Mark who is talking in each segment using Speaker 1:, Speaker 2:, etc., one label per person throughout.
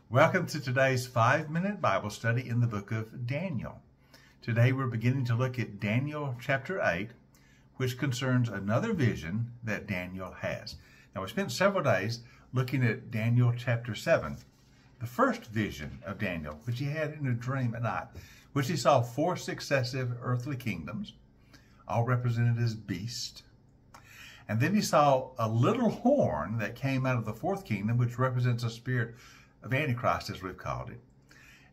Speaker 1: Welcome to today's 5-minute Bible study in the book of Daniel. Today we're beginning to look at Daniel chapter 8, which concerns another vision that Daniel has. Now we spent several days looking at Daniel chapter 7, the first vision of Daniel, which he had in a dream at night, which he saw 4 successive earthly kingdoms, all represented as beasts. And then he saw a little horn that came out of the 4th kingdom, which represents a spirit of Antichrist, as we've called it.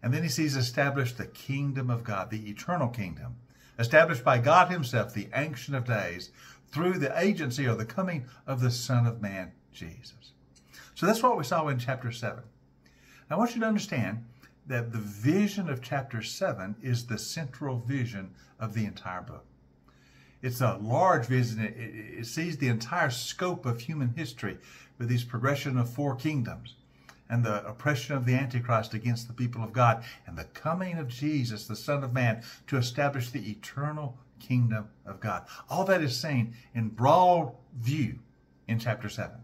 Speaker 1: And then he sees established the kingdom of God, the eternal kingdom, established by God himself, the Ancient of Days, through the agency or the coming of the Son of Man, Jesus. So that's what we saw in chapter 7. I want you to understand that the vision of chapter 7 is the central vision of the entire book. It's a large vision. It sees the entire scope of human history with this progression of 4 kingdoms and the oppression of the Antichrist against the people of God and the coming of Jesus, the Son of Man, to establish the eternal kingdom of God. All that is seen in broad view in chapter 7.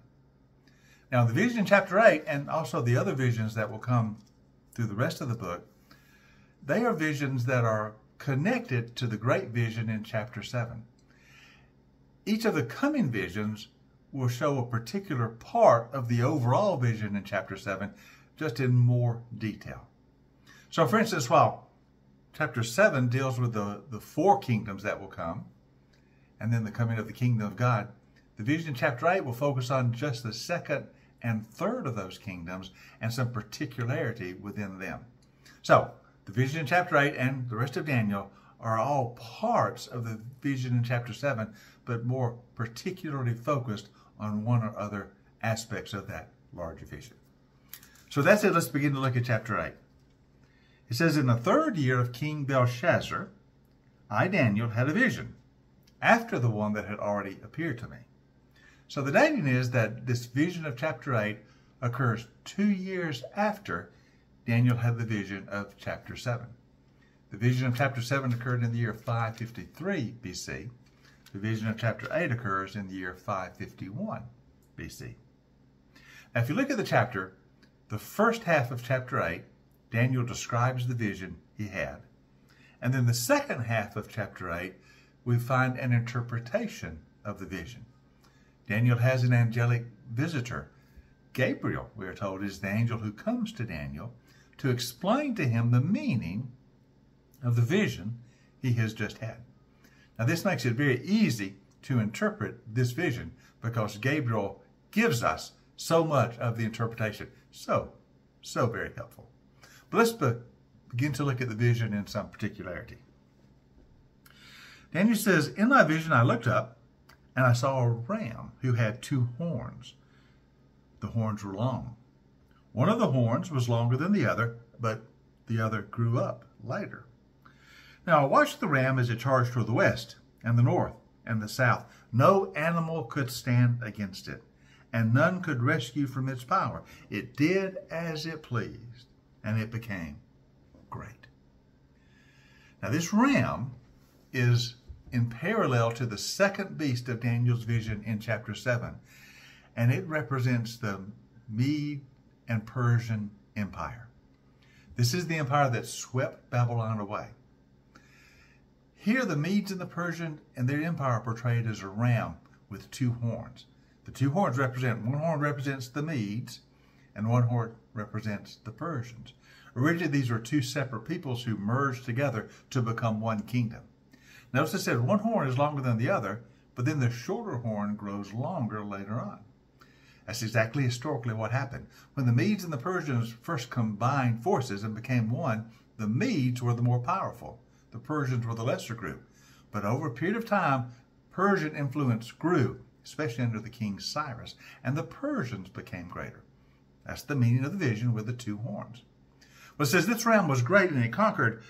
Speaker 1: Now, the vision in chapter 8 and also the other visions that will come through the rest of the book, they are visions that are connected to the great vision in chapter 7. Each of the coming visions will show a particular part of the overall vision in chapter 7, just in more detail. So, for instance, while chapter 7 deals with the 4 kingdoms that will come, and then the coming of the kingdom of God, the vision in chapter 8 will focus on just the 2nd and 3rd of those kingdoms and some particularity within them. So, the vision in chapter 8 and the rest of Daniel are all parts of the vision in chapter 7, but more particularly focused on one or other aspects of that larger vision. So that's it. Let's begin to look at chapter 8. It says, "In the 3rd year of King Belshazzar, I, Daniel, had a vision, after the one that had already appeared to me." So the dating is that this vision of chapter 8 occurs 2 years after Daniel had the vision of chapter 7. The vision of chapter 7 occurred in the year 553 BC. The vision of chapter 8 occurs in the year 551 BC. Now, if you look at the chapter, the first half of chapter 8, Daniel describes the vision he had. And then the second half of chapter 8, we find an interpretation of the vision. Daniel has an angelic visitor. Gabriel, we are told, is the angel who comes to Daniel to explain to him the meaning of the vision he has just had. Now, this makes it very easy to interpret this vision because Gabriel gives us so much of the interpretation. So very helpful. But let's begin to look at the vision in some particularity. Daniel says, "In my vision I looked up, and I saw a ram who had 2 horns. The horns were long. One of the horns was longer than the other, but the other grew up later. Now I watched the ram as it charged toward the west and the north and the south. No animal could stand against it, and none could rescue from its power. It did as it pleased, and it became great." Now this ram is in parallel to the second beast of Daniel's vision in chapter 7, and it represents the Mede and Persian Empire. This is the empire that swept Babylon away. Here the Medes and the Persian and their empire are portrayed as a ram with 2 horns. The 2 horns represent, one horn represents the Medes and one horn represents the Persians. Originally these were 2 separate peoples who merged together to become one kingdom. Notice it said one horn is longer than the other, but then the shorter horn grows longer later on. That's exactly historically what happened. When the Medes and the Persians first combined forces and became one, the Medes were the more powerful. The Persians were the lesser group. But over a period of time, Persian influence grew, especially under the king Cyrus, and the Persians became greater. That's the meaning of the vision with the 2 horns. But it says this ram was great, and it conquered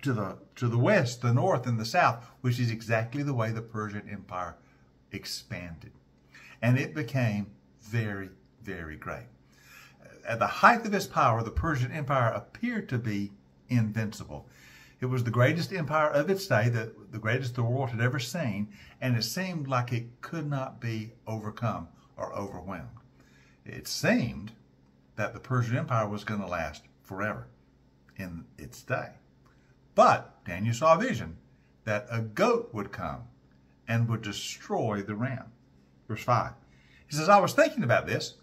Speaker 1: to the west, the north, and the south, which is exactly the way the Persian Empire expanded. And it became very, very great. At the height of its power, the Persian Empire appeared to be invincible. It was the greatest empire of its day, the greatest the world had ever seen, and it seemed like it could not be overcome or overwhelmed. It seemed that the Persian Empire was going to last forever in its day. But Daniel saw a vision that a goat would come and would destroy the ram. Verse 5. He says, I was thinking about this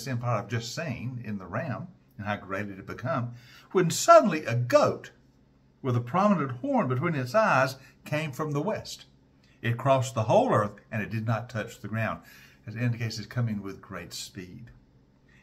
Speaker 1: empire I've just seen in the ram and how great it had become, when suddenly a goat with a prominent horn between its eyes came from the west. It crossed the whole earth, and it did not touch the ground. It indicates it's coming with great speed.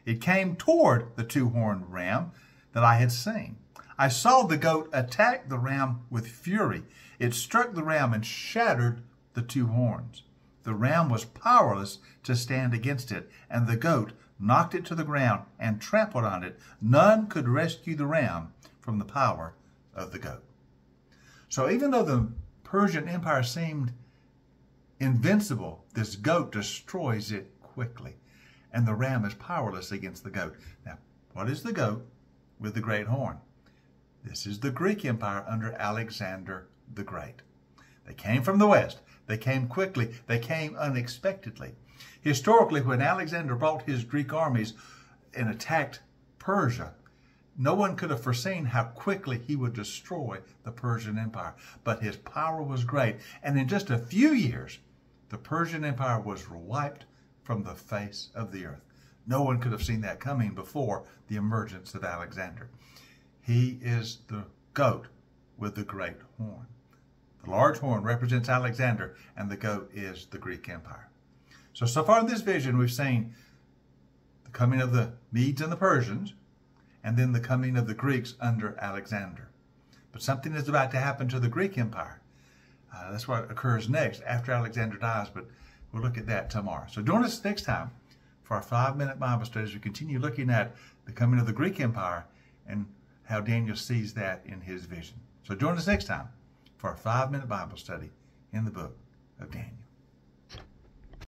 Speaker 1: It came toward the two-horned ram that I had seen. I saw the goat attack the ram with fury. It struck the ram and shattered the two horns. The ram was powerless to stand against it, and the goat knocked it to the ground and trampled on it. None could rescue the ram from the power of the goat. So even though the Persian Empire seemed invincible, this goat destroys it quickly, and the ram is powerless against the goat. Now, what is the goat with the great horn? This is the Greek Empire under Alexander the Great. They came from the west. They came quickly. They came unexpectedly. Historically, when Alexander brought his Greek armies and attacked Persia, no one could have foreseen how quickly he would destroy the Persian Empire. But his power was great. And in just a few years, the Persian Empire was wiped from the face of the earth. No one could have seen that coming before the emergence of Alexander. He is the goat with the great horn. The large horn represents Alexander, and the goat is the Greek Empire. So far in this vision, we've seen the coming of the Medes and the Persians, and then the coming of the Greeks under Alexander. But something is about to happen to the Greek Empire. That's what occurs next after Alexander dies, but we'll look at that tomorrow. So join us next time for our 5-minute Bible study as we continue looking at the coming of the Greek Empire and how Daniel sees that in his vision. So join us next time for our 5-minute Bible study in the book of Daniel.